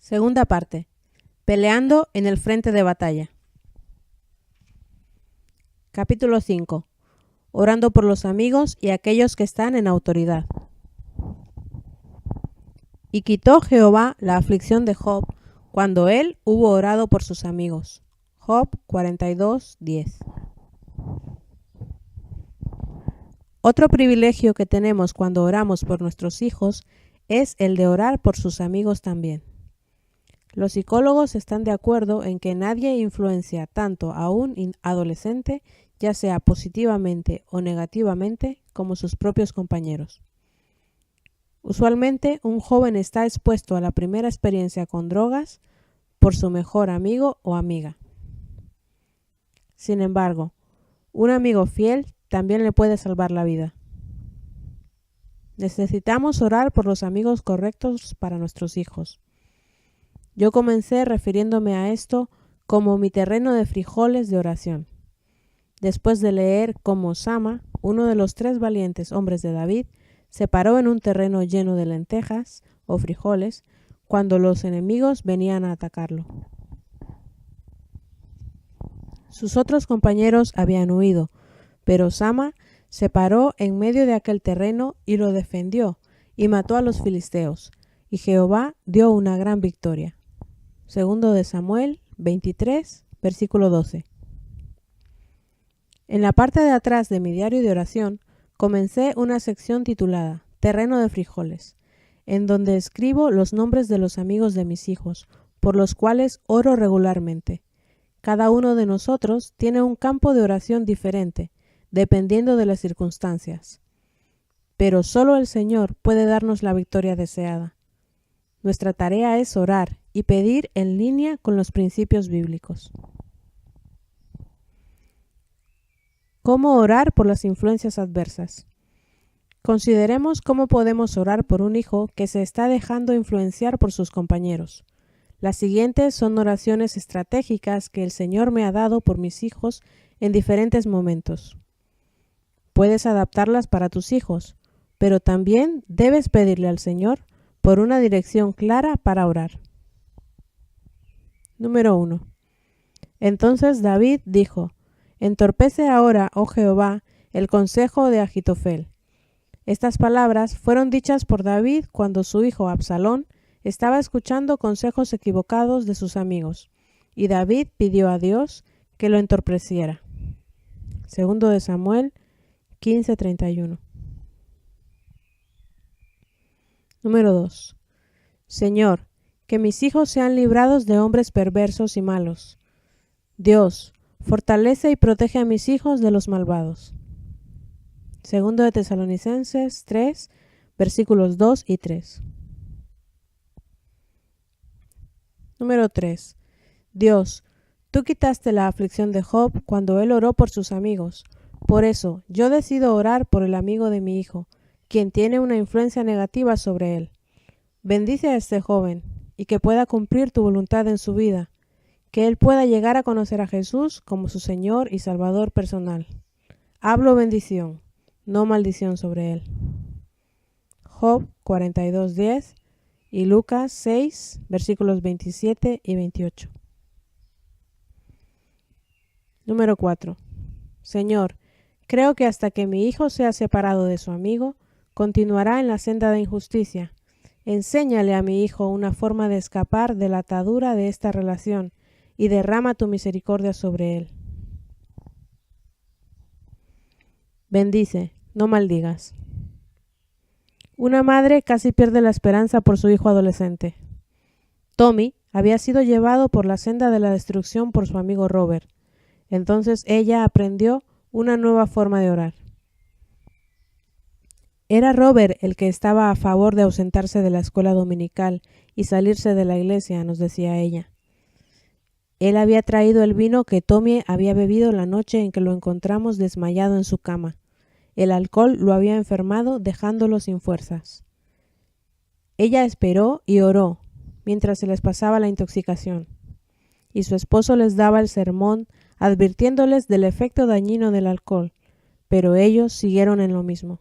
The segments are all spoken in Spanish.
Segunda parte. Peleando en el frente de batalla. Capítulo 5. Orando por los amigos y aquellos que están en autoridad. Y quitó Jehová la aflicción de Job cuando él hubo orado por sus amigos. Job 42:10. Otro privilegio que tenemos cuando oramos por nuestros hijos es el de orar por sus amigos también. Los psicólogos están de acuerdo en que nadie influencia tanto a un adolescente, ya sea positivamente o negativamente, como sus propios compañeros. Usualmente, un joven está expuesto a la primera experiencia con drogas por su mejor amigo o amiga. Sin embargo, un amigo fiel también le puede salvar la vida. Necesitamos orar por los amigos correctos para nuestros hijos. Yo comencé refiriéndome a esto como mi terreno de frijoles de oración. Después de leer cómo Sama, uno de los 3 valientes hombres de David, se paró en un terreno lleno de lentejas o frijoles cuando los enemigos venían a atacarlo. Sus otros compañeros habían huido, pero Sama se paró en medio de aquel terreno y lo defendió y mató a los filisteos, y Jehová dio una gran victoria. Segundo de Samuel 23, versículo 12. En la parte de atrás de mi diario de oración comencé una sección titulada Terreno de frijoles, en donde escribo los nombres de los amigos de mis hijos, por los cuales oro regularmente. Cada uno de nosotros tiene un campo de oración diferente, dependiendo de las circunstancias. Pero solo el Señor puede darnos la victoria deseada. Nuestra tarea es orar y pedir en línea con los principios bíblicos. ¿Cómo orar por las influencias adversas? Consideremos cómo podemos orar por un hijo que se está dejando influenciar por sus compañeros. Las siguientes son oraciones estratégicas que el Señor me ha dado por mis hijos en diferentes momentos. Puedes adaptarlas para tus hijos, pero también debes pedirle al Señor por una dirección clara para orar. Número 1. Entonces David dijo: Entorpece ahora, oh Jehová, el consejo de Ahitofel. Estas palabras fueron dichas por David cuando su hijo Absalón estaba escuchando consejos equivocados de sus amigos, y David pidió a Dios que lo entorpeciera. Segundo de Samuel 15:31. Número 2. Señor, que mis hijos sean librados de hombres perversos y malos. Dios, fortalece y protege a mis hijos de los malvados. Segundo de Tesalonicenses 3, versículos 2 y 3. Número 3. Dios, tú quitaste la aflicción de Job cuando él oró por sus amigos. Por eso, yo decido orar por el amigo de mi hijo, quien tiene una influencia negativa sobre él. Bendice a este joven, y que pueda cumplir tu voluntad en su vida, que él pueda llegar a conocer a Jesús como su Señor y Salvador personal. Hablo bendición, no maldición sobre él. Job 42:10 y Lucas 6, versículos 27 y 28. Número 4. Señor, creo que hasta que mi hijo sea separado de su amigo, continuará en la senda de injusticia. Enséñale a mi hijo una forma de escapar de la atadura de esta relación y derrama tu misericordia sobre él. Bendice, no maldigas. Una madre casi pierde la esperanza por su hijo adolescente. Tommy había sido llevado por la senda de la destrucción por su amigo Robert. Entonces ella aprendió una nueva forma de orar. Era Robert el que estaba a favor de ausentarse de la escuela dominical y salirse de la iglesia, nos decía ella. Él había traído el vino que Tommy había bebido la noche en que lo encontramos desmayado en su cama. El alcohol lo había enfermado, dejándolo sin fuerzas. Ella esperó y oró mientras se les pasaba la intoxicación, y su esposo les daba el sermón advirtiéndoles del efecto dañino del alcohol, pero ellos siguieron en lo mismo.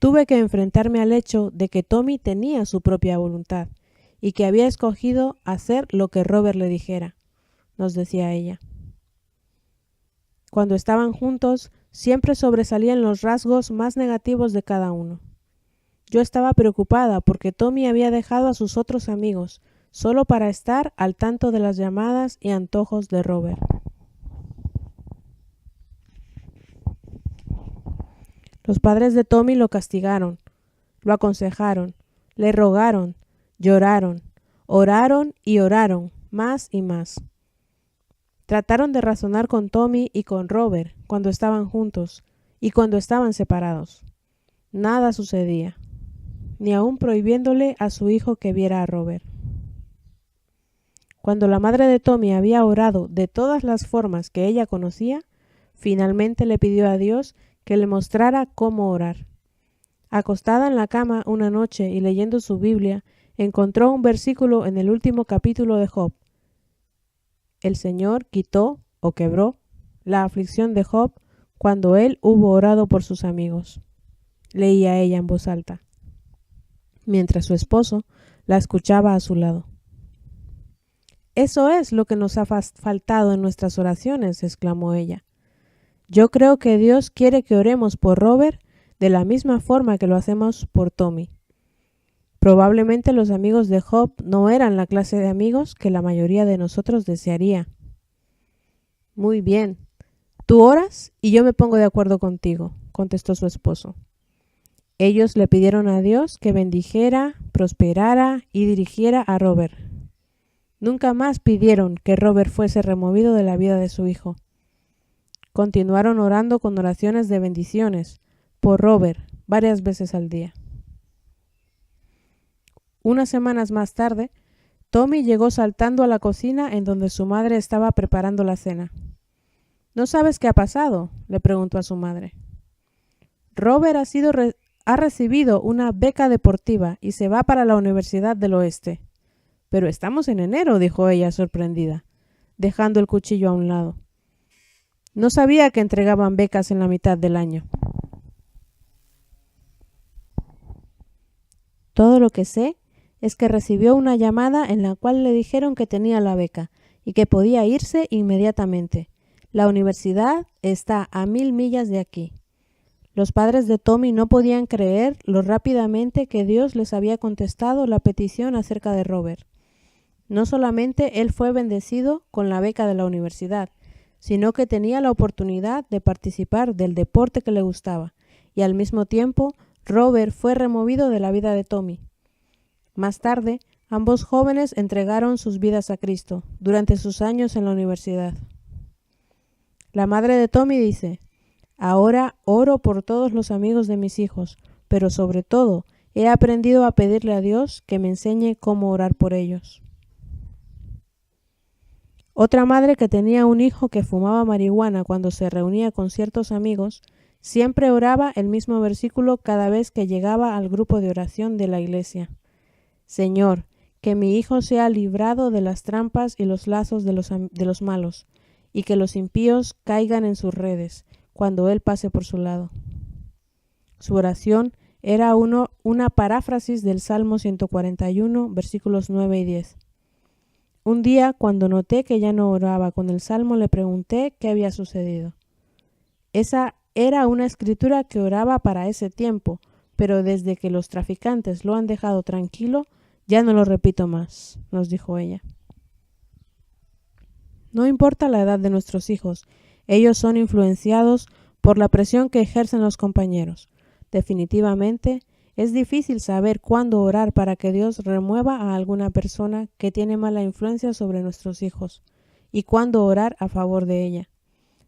Tuve que enfrentarme al hecho de que Tommy tenía su propia voluntad y que había escogido hacer lo que Robert le dijera, nos decía ella. Cuando estaban juntos, siempre sobresalían los rasgos más negativos de cada uno. Yo estaba preocupada porque Tommy había dejado a sus otros amigos, solo para estar al tanto de las llamadas y antojos de Robert. Los padres de Tommy lo castigaron, lo aconsejaron, le rogaron, lloraron, oraron y oraron, más y más. Trataron de razonar con Tommy y con Robert cuando estaban juntos y cuando estaban separados. Nada sucedía, ni aun prohibiéndole a su hijo que viera a Robert. Cuando la madre de Tommy había orado de todas las formas que ella conocía, finalmente le pidió a Dios que le mostrara cómo orar. Acostada en la cama una noche y leyendo su Biblia, encontró un versículo en el último capítulo de Job. El Señor quitó o quebró la aflicción de Job cuando él hubo orado por sus amigos. Leía ella en voz alta, mientras su esposo la escuchaba a su lado. Eso es lo que nos ha faltado en nuestras oraciones, exclamó ella. Yo creo que Dios quiere que oremos por Robert de la misma forma que lo hacemos por Tommy. Probablemente los amigos de Job no eran la clase de amigos que la mayoría de nosotros desearía. Muy bien, tú oras y yo me pongo de acuerdo contigo, contestó su esposo. Ellos le pidieron a Dios que bendijera, prosperara y dirigiera a Robert. Nunca más pidieron que Robert fuese removido de la vida de su hijo. Continuaron orando con oraciones de bendiciones por Robert varias veces al día. Unas semanas más tarde, Tommy llegó saltando a la cocina en donde su madre estaba preparando la cena. ¿No sabes qué ha pasado?, le preguntó a su madre. Robert ha recibido una beca deportiva y se va para la Universidad del Oeste. Pero estamos en enero, dijo ella sorprendida, dejando el cuchillo a un lado. No sabía que entregaban becas en la mitad del año. Todo lo que sé es que recibió una llamada en la cual le dijeron que tenía la beca y que podía irse inmediatamente. La universidad está a 1000 millas de aquí. Los padres de Tommy no podían creer lo rápidamente que Dios les había contestado la petición acerca de Robert. No solamente él fue bendecido con la beca de la universidad, sino que tenía la oportunidad de participar del deporte que le gustaba, y al mismo tiempo Robert fue removido de la vida de Tommy. Más tarde, ambos jóvenes entregaron sus vidas a Cristo durante sus años en la universidad. La madre de Tommy dice: «Ahora oro por todos los amigos de mis hijos, pero sobre todo he aprendido a pedirle a Dios que me enseñe cómo orar por ellos». Otra madre que tenía un hijo que fumaba marihuana cuando se reunía con ciertos amigos, siempre oraba el mismo versículo cada vez que llegaba al grupo de oración de la iglesia. Señor, que mi hijo sea librado de las trampas y los lazos de los malos, y que los impíos caigan en sus redes cuando él pase por su lado. Su oración era una paráfrasis del Salmo 141, versículos 9 y 10. Un día, cuando noté que ya no oraba con el Salmo, le pregunté qué había sucedido. Esa era una escritura que oraba para ese tiempo, pero desde que los traficantes lo han dejado tranquilo, ya no lo repito más, nos dijo ella. No importa la edad de nuestros hijos, ellos son influenciados por la presión que ejercen los compañeros. Definitivamente, es difícil saber cuándo orar para que Dios remueva a alguna persona que tiene mala influencia sobre nuestros hijos y cuándo orar a favor de ella.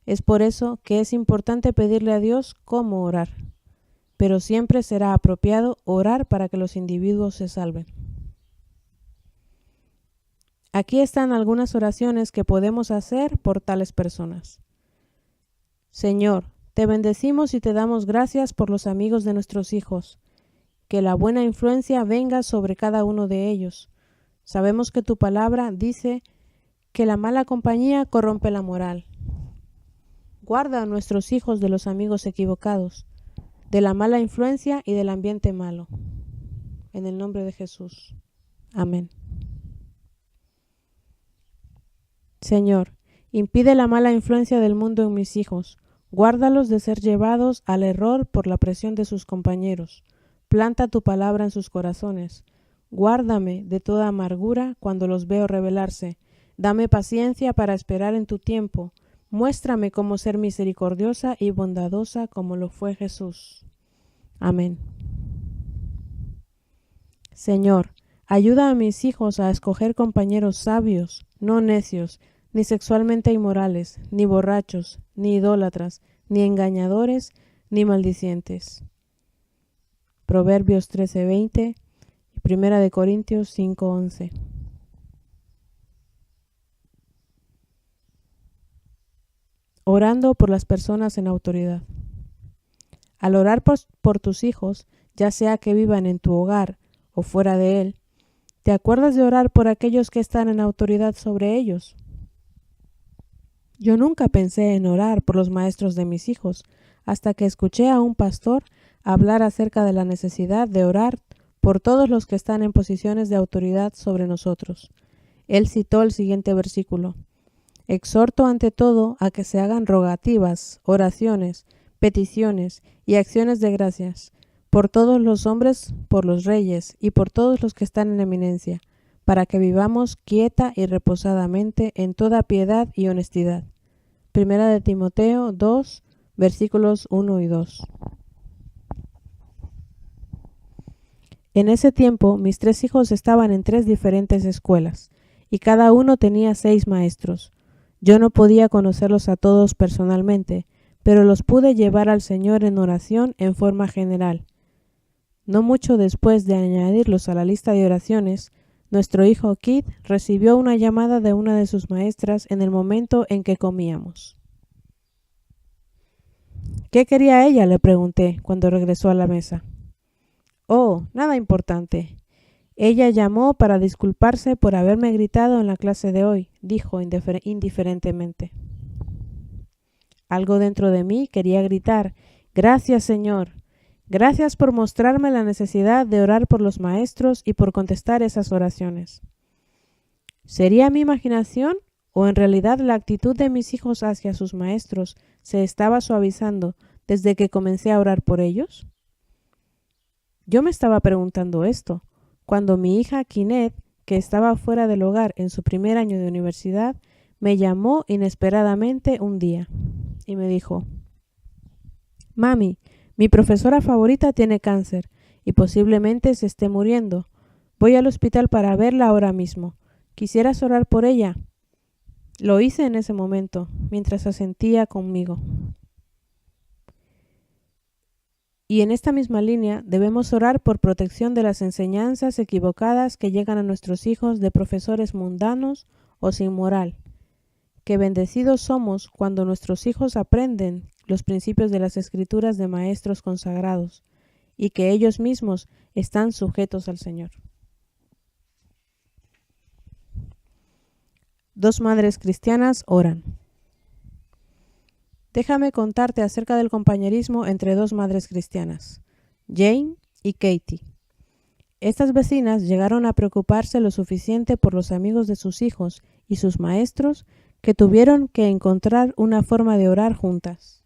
Es por eso que es importante pedirle a Dios cómo orar, pero siempre será apropiado orar para que los individuos se salven. Aquí están algunas oraciones que podemos hacer por tales personas. Señor, te bendecimos y te damos gracias por los amigos de nuestros hijos. Que la buena influencia venga sobre cada uno de ellos. Sabemos que tu palabra dice que la mala compañía corrompe la moral. Guarda a nuestros hijos de los amigos equivocados, de la mala influencia y del ambiente malo. En el nombre de Jesús. Amén. Señor, impide la mala influencia del mundo en mis hijos. Guárdalos de ser llevados al error por la presión de sus compañeros. Planta tu palabra en sus corazones. Guárdame de toda amargura cuando los veo rebelarse. Dame paciencia para esperar en tu tiempo. Muéstrame cómo ser misericordiosa y bondadosa como lo fue Jesús. Amén. Señor, ayuda a mis hijos a escoger compañeros sabios, no necios, ni sexualmente inmorales, ni borrachos, ni idólatras, ni engañadores, ni maldicientes. Proverbios 13:20 y 1 Corintios 5:11. Orando por las personas en autoridad. Al orar por tus hijos, ya sea que vivan en tu hogar o fuera de él, ¿te acuerdas de orar por aquellos que están en autoridad sobre ellos? Yo nunca pensé en orar por los maestros de mis hijos, hasta que escuché a un pastor hablar acerca de la necesidad de orar por todos los que están en posiciones de autoridad sobre nosotros. Él citó el siguiente versículo: Exhorto ante todo a que se hagan rogativas, oraciones, peticiones y acciones de gracias por todos los hombres, por los reyes y por todos los que están en eminencia, para que vivamos quieta y reposadamente en toda piedad y honestidad. Primera de Timoteo 2, versículos 1 y 2. En ese tiempo mis 3 hijos estaban en 3 diferentes escuelas, y cada uno tenía 6 maestros. Yo no podía conocerlos a todos personalmente, pero los pude llevar al Señor en oración en forma general. No mucho después de añadirlos a la lista de oraciones, nuestro hijo Kid recibió una llamada de una de sus maestras en el momento en que comíamos. ¿Qué quería ella?, le pregunté cuando regresó a la mesa. Oh, nada importante. Ella llamó para disculparse por haberme gritado en la clase de hoy, dijo indiferentemente. Algo dentro de mí quería gritar: «Gracias, Señor. Gracias por mostrarme la necesidad de orar por los maestros y por contestar esas oraciones». ¿Sería mi imaginación o en realidad la actitud de mis hijos hacia sus maestros se estaba suavizando desde que comencé a orar por ellos? Yo me estaba preguntando esto cuando mi hija Kinet, que estaba fuera del hogar en su primer año de universidad, me llamó inesperadamente un día y me dijo: «Mami, mi profesora favorita tiene cáncer y posiblemente se esté muriendo. Voy al hospital para verla ahora mismo. ¿Quisieras orar por ella?». Lo hice en ese momento, mientras asentía conmigo. Y en esta misma línea debemos orar por protección de las enseñanzas equivocadas que llegan a nuestros hijos de profesores mundanos o sin moral. Qué bendecidos somos cuando nuestros hijos aprenden los principios de las Escrituras de maestros consagrados y que ellos mismos están sujetos al Señor. 2 madres cristianas oran. Déjame contarte acerca del compañerismo entre 2 madres cristianas, Jane y Katie. Estas vecinas llegaron a preocuparse lo suficiente por los amigos de sus hijos y sus maestros que tuvieron que encontrar una forma de orar juntas.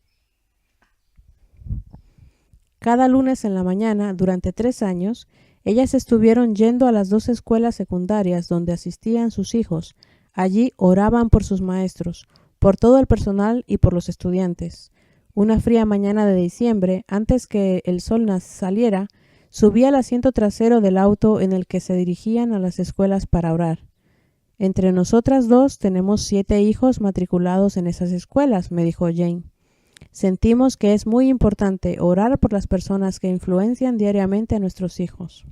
Cada lunes en la mañana, durante 3 años, ellas estuvieron yendo a las 2 escuelas secundarias donde asistían sus hijos. Allí oraban por sus maestros, por todo el personal y por los estudiantes. Una fría mañana de diciembre, antes que el sol saliera, subí al asiento trasero del auto en el que se dirigían a las escuelas para orar. Entre nosotras 2 tenemos 7 hijos matriculados en esas escuelas, me dijo Jane. Sentimos que es muy importante orar por las personas que influencian diariamente a nuestros hijos.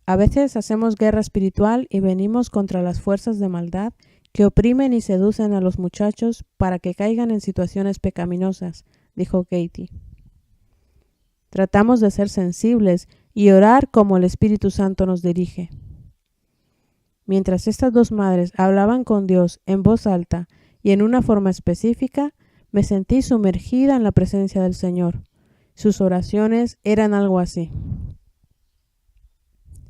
A veces hacemos guerra espiritual y venimos contra las fuerzas de maldad que oprimen y seducen a los muchachos para que caigan en situaciones pecaminosas, dijo Katie. Tratamos de ser sensibles y orar como el Espíritu Santo nos dirige. Mientras estas 2 madres hablaban con Dios en voz alta y en una forma específica, me sentí sumergida en la presencia del Señor. Sus oraciones eran algo así: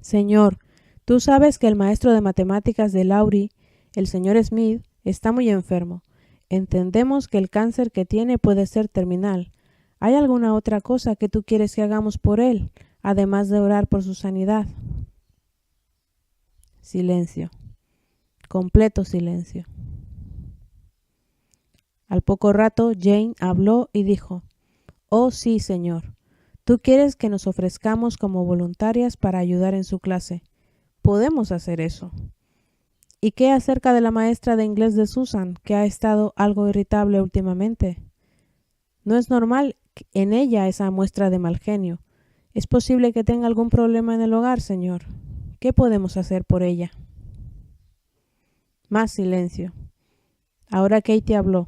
Señor, tú sabes que el maestro de matemáticas de Laurie El señor Smith está muy enfermo. Entendemos que el cáncer que tiene puede ser terminal. ¿Hay alguna otra cosa que tú quieres que hagamos por él, además de orar por su sanidad? Silencio. Completo silencio. Al poco rato, Jane habló y dijo: «Oh, sí, señor. Tú quieres que nos ofrezcamos como voluntarias para ayudar en su clase. Podemos hacer eso». «¿Y qué acerca de la maestra de inglés de Susan, que ha estado algo irritable últimamente? No es normal en ella esa muestra de mal genio. ¿Es posible que tenga algún problema en el hogar, señor? ¿Qué podemos hacer por ella?» Más silencio. Ahora Katie habló.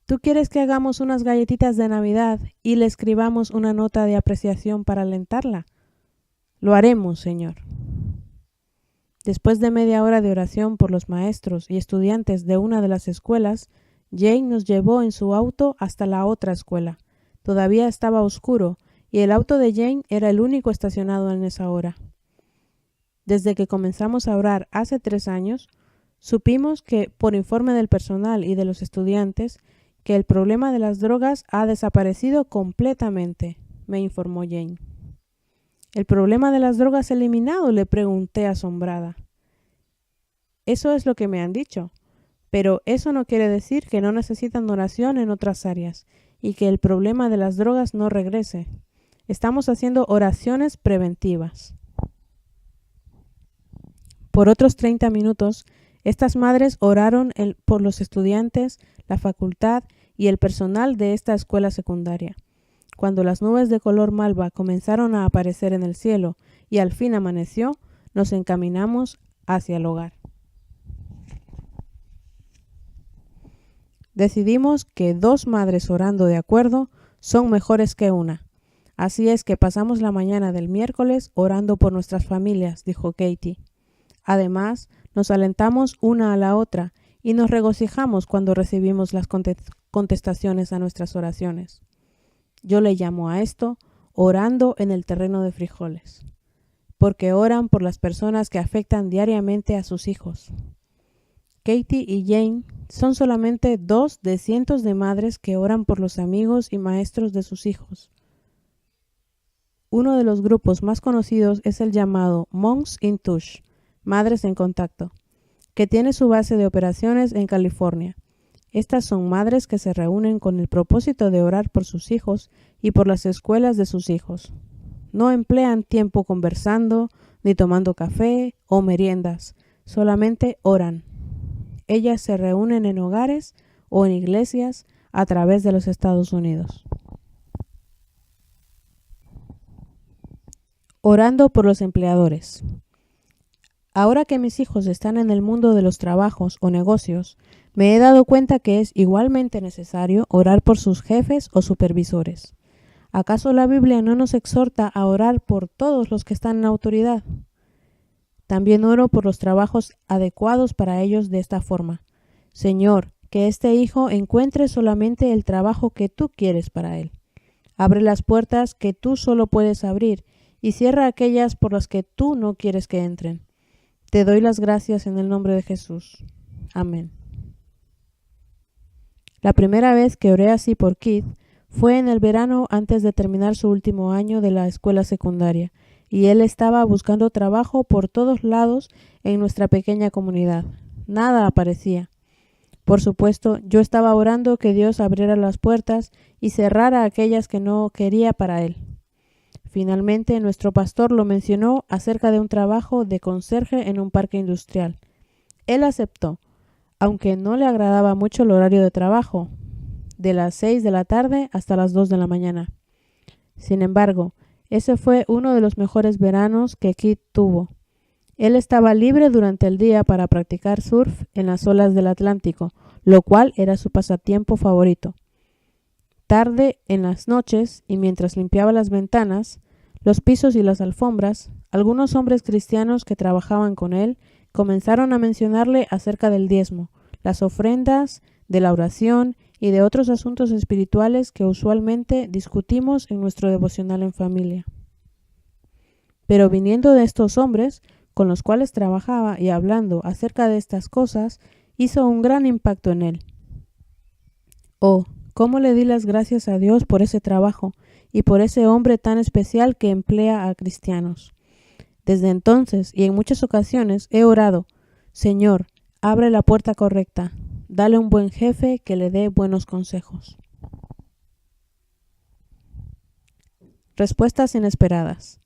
«¿Tú quieres que hagamos unas galletitas de Navidad y le escribamos una nota de apreciación para alentarla?» «Lo haremos, señor». Después de media hora de oración por los maestros y estudiantes de una de las escuelas, Jane nos llevó en su auto hasta la otra escuela. Todavía estaba oscuro y el auto de Jane era el único estacionado en esa hora. Desde que comenzamos a orar hace 3 años, supimos que, por informe del personal y de los estudiantes, que el problema de las drogas ha desaparecido completamente, me informó Jane. «¿El problema de las drogas eliminado?», le pregunté asombrada. «Eso es lo que me han dicho, pero eso no quiere decir que no necesitan oración en otras áreas y que el problema de las drogas no regrese. Estamos haciendo oraciones preventivas». Por otros 30 minutos, estas madres oraron por los estudiantes, la facultad y el personal de esta escuela secundaria. Cuando las nubes de color malva comenzaron a aparecer en el cielo y al fin amaneció, nos encaminamos hacia el hogar. Decidimos que 2 madres orando de acuerdo son mejores que una. Así es que pasamos la mañana del miércoles orando por nuestras familias, dijo Katie. Además, nos alentamos una a la otra y nos regocijamos cuando recibimos las contestaciones a nuestras oraciones. Yo le llamo a esto orando en el terreno de frijoles, porque oran por las personas que afectan diariamente a sus hijos. Katie y Jane son solamente 2 de cientos de madres que oran por los amigos y maestros de sus hijos. Uno de los grupos más conocidos es el llamado Moms in Touch, Madres en Contacto, que tiene su base de operaciones en California. Estas son madres que se reúnen con el propósito de orar por sus hijos y por las escuelas de sus hijos. No emplean tiempo conversando, ni tomando café o meriendas, solamente oran. Ellas se reúnen en hogares o en iglesias a través de los Estados Unidos. Orando por los empleadores. Ahora que mis hijos están en el mundo de los trabajos o negocios, me he dado cuenta que es igualmente necesario orar por sus jefes o supervisores. ¿Acaso la Biblia no nos exhorta a orar por todos los que están en autoridad? También oro por los trabajos adecuados para ellos de esta forma. Señor, que este hijo encuentre solamente el trabajo que tú quieres para él. Abre las puertas que tú solo puedes abrir y cierra aquellas por las que tú no quieres que entren. Te doy las gracias en el nombre de Jesús. Amén. La primera vez que oré así por Keith fue en el verano antes de terminar su último año de la escuela secundaria, y él estaba buscando trabajo por todos lados en nuestra pequeña comunidad. Nada aparecía. Por supuesto, yo estaba orando que Dios abriera las puertas y cerrara aquellas que no quería para él. Finalmente, nuestro pastor lo mencionó acerca de un trabajo de conserje en un parque industrial. Él aceptó, aunque no le agradaba mucho el horario de trabajo, de las 6 de la tarde hasta las 2 de la mañana. Sin embargo, ese fue uno de los mejores veranos que Keith tuvo. Él estaba libre durante el día para practicar surf en las olas del Atlántico, lo cual era su pasatiempo favorito. Tarde en las noches, y mientras limpiaba las ventanas, los pisos y las alfombras, algunos hombres cristianos que trabajaban con él comenzaron a mencionarle acerca del diezmo, las ofrendas, de la oración y de otros asuntos espirituales que usualmente discutimos en nuestro devocional en familia. Pero viniendo de estos hombres, con los cuales trabajaba y hablando acerca de estas cosas, hizo un gran impacto en él. Oh, cómo le di las gracias a Dios por ese trabajo y por ese hombre tan especial que emplea a cristianos. Desde entonces y en muchas ocasiones he orado: Señor, abre la puerta correcta, dale un buen jefe que le dé buenos consejos. Respuestas inesperadas.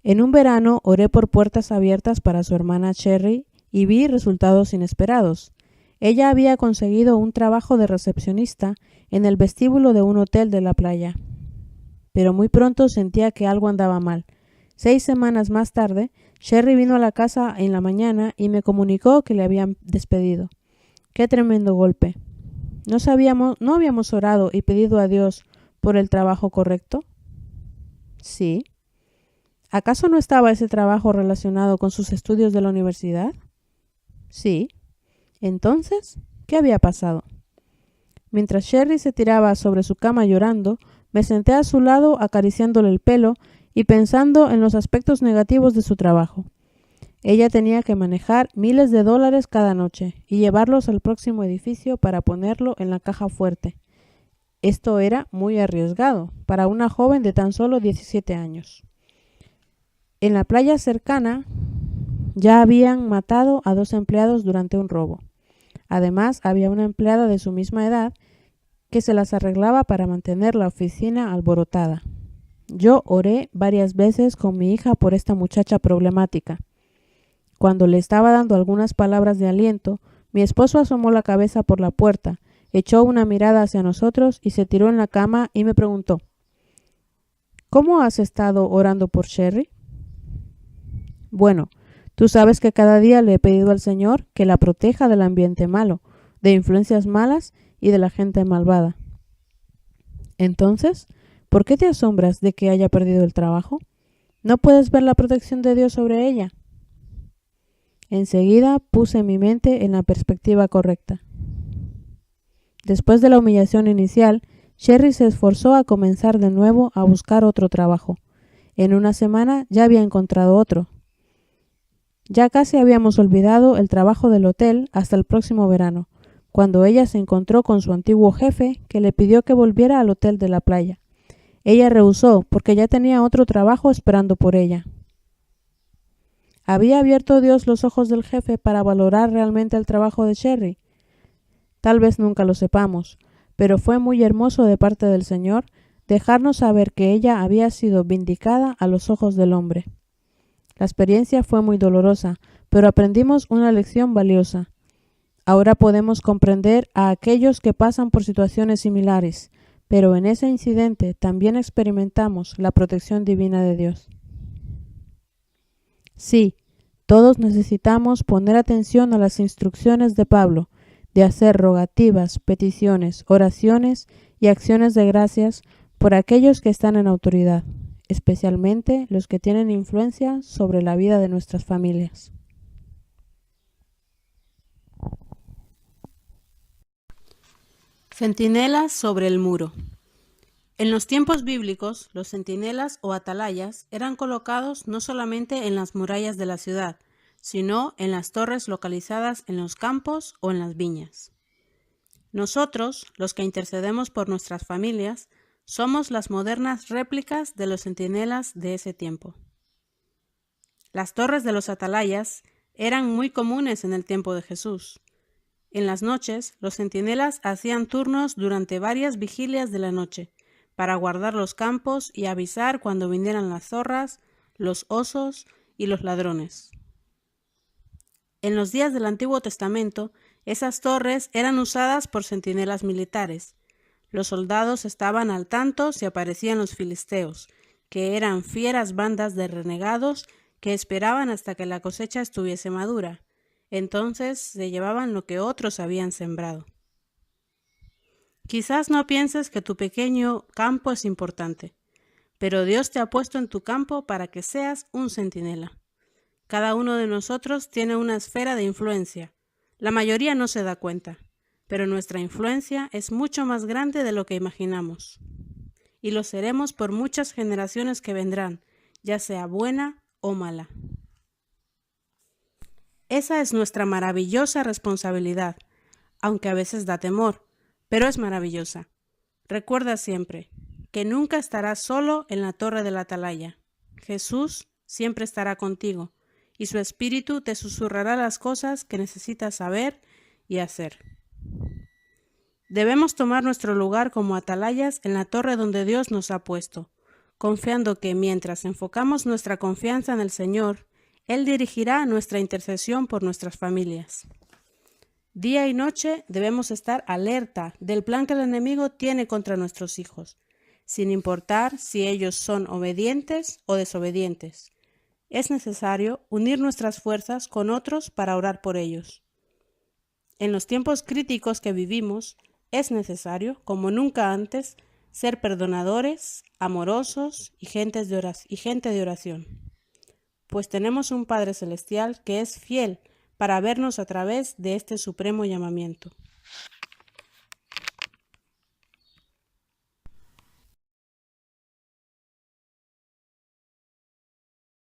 En un verano oré por puertas abiertas para su hermana Cherry y vi resultados inesperados. Ella había conseguido un trabajo de recepcionista en el vestíbulo de un hotel de la playa. Pero muy pronto sentía que algo andaba mal. 6 semanas más tarde, Cherry vino a la casa en la mañana y me comunicó que le habían despedido. ¡Qué tremendo golpe! ¿No habíamos orado y pedido a Dios por el trabajo correcto? Sí. ¿Acaso no estaba ese trabajo relacionado con sus estudios de la universidad? Sí. Entonces, ¿qué había pasado? Mientras Cherry se tiraba sobre su cama llorando, me senté a su lado acariciándole el pelo y pensando en los aspectos negativos de su trabajo. Ella tenía que manejar miles de dólares cada noche y llevarlos al próximo edificio para ponerlo en la caja fuerte. Esto era muy arriesgado para una joven de tan solo 17 años. En la playa cercana ya habían matado a 2 empleados durante un robo. Además, había una empleada de su misma edad que se las arreglaba para mantener la oficina alborotada. Yo oré varias veces con mi hija por esta muchacha problemática. Cuando le estaba dando algunas palabras de aliento, mi esposo asomó la cabeza por la puerta, echó una mirada hacia nosotros y se tiró en la cama y me preguntó: ¿Cómo has estado orando por Cherry? Bueno, tú sabes que cada día le he pedido al Señor que la proteja del ambiente malo, de influencias malas y de la gente malvada. Entonces, ¿por qué te asombras de que haya perdido el trabajo? ¿No puedes ver la protección de Dios sobre ella? Enseguida puse mi mente en la perspectiva correcta. Después de la humillación inicial, Cherry se esforzó a comenzar de nuevo a buscar otro trabajo. En una semana ya había encontrado otro. Ya casi habíamos olvidado el trabajo del hotel hasta el próximo verano, cuando ella se encontró con su antiguo jefe que le pidió que volviera al hotel de la playa. Ella rehusó porque ya tenía otro trabajo esperando por ella. ¿Había abierto Dios los ojos del jefe para valorar realmente el trabajo de Cherry? Tal vez nunca lo sepamos, pero fue muy hermoso de parte del Señor dejarnos saber que ella había sido vindicada a los ojos del hombre. La experiencia fue muy dolorosa, pero aprendimos una lección valiosa. Ahora podemos comprender a aquellos que pasan por situaciones similares, pero en ese incidente también experimentamos la protección divina de Dios. Sí, todos necesitamos poner atención a las instrucciones de Pablo, de hacer rogativas, peticiones, oraciones y acciones de gracias por aquellos que están en autoridad, especialmente los que tienen influencia sobre la vida de nuestras familias. Centinelas sobre el muro. En los tiempos bíblicos, los centinelas o atalayas eran colocados no solamente en las murallas de la ciudad, sino en las torres localizadas en los campos o en las viñas. Nosotros, los que intercedemos por nuestras familias, somos las modernas réplicas de los centinelas de ese tiempo. Las torres de los atalayas eran muy comunes en el tiempo de Jesús. En las noches, los centinelas hacían turnos durante varias vigilias de la noche para guardar los campos y avisar cuando vinieran las zorras, los osos y los ladrones. En los días del Antiguo Testamento, esas torres eran usadas por centinelas militares. Los soldados estaban al tanto si aparecían los filisteos, que eran fieras bandas de renegados que esperaban hasta que la cosecha estuviese madura. Entonces se llevaban lo que otros habían sembrado. Quizás no pienses que tu pequeño campo es importante, pero Dios te ha puesto en tu campo para que seas un centinela. Cada uno de nosotros tiene una esfera de influencia. La mayoría no se da cuenta, pero nuestra influencia es mucho más grande de lo que imaginamos. Y lo seremos por muchas generaciones que vendrán, ya sea buena o mala. Esa es nuestra maravillosa responsabilidad, aunque a veces da temor, pero es maravillosa. Recuerda siempre que nunca estarás solo en la torre de la atalaya. Jesús siempre estará contigo y su espíritu te susurrará las cosas que necesitas saber y hacer. Debemos tomar nuestro lugar como atalayas en la torre donde Dios nos ha puesto, confiando que mientras enfocamos nuestra confianza en el Señor, Él dirigirá nuestra intercesión por nuestras familias. Día y noche debemos estar alerta del plan que el enemigo tiene contra nuestros hijos, sin importar si ellos son obedientes o desobedientes. Es necesario unir nuestras fuerzas con otros para orar por ellos. En los tiempos críticos que vivimos, es necesario, como nunca antes, ser perdonadores, amorosos y gente de oración. Pues tenemos un Padre Celestial que es fiel para vernos a través de este supremo llamamiento.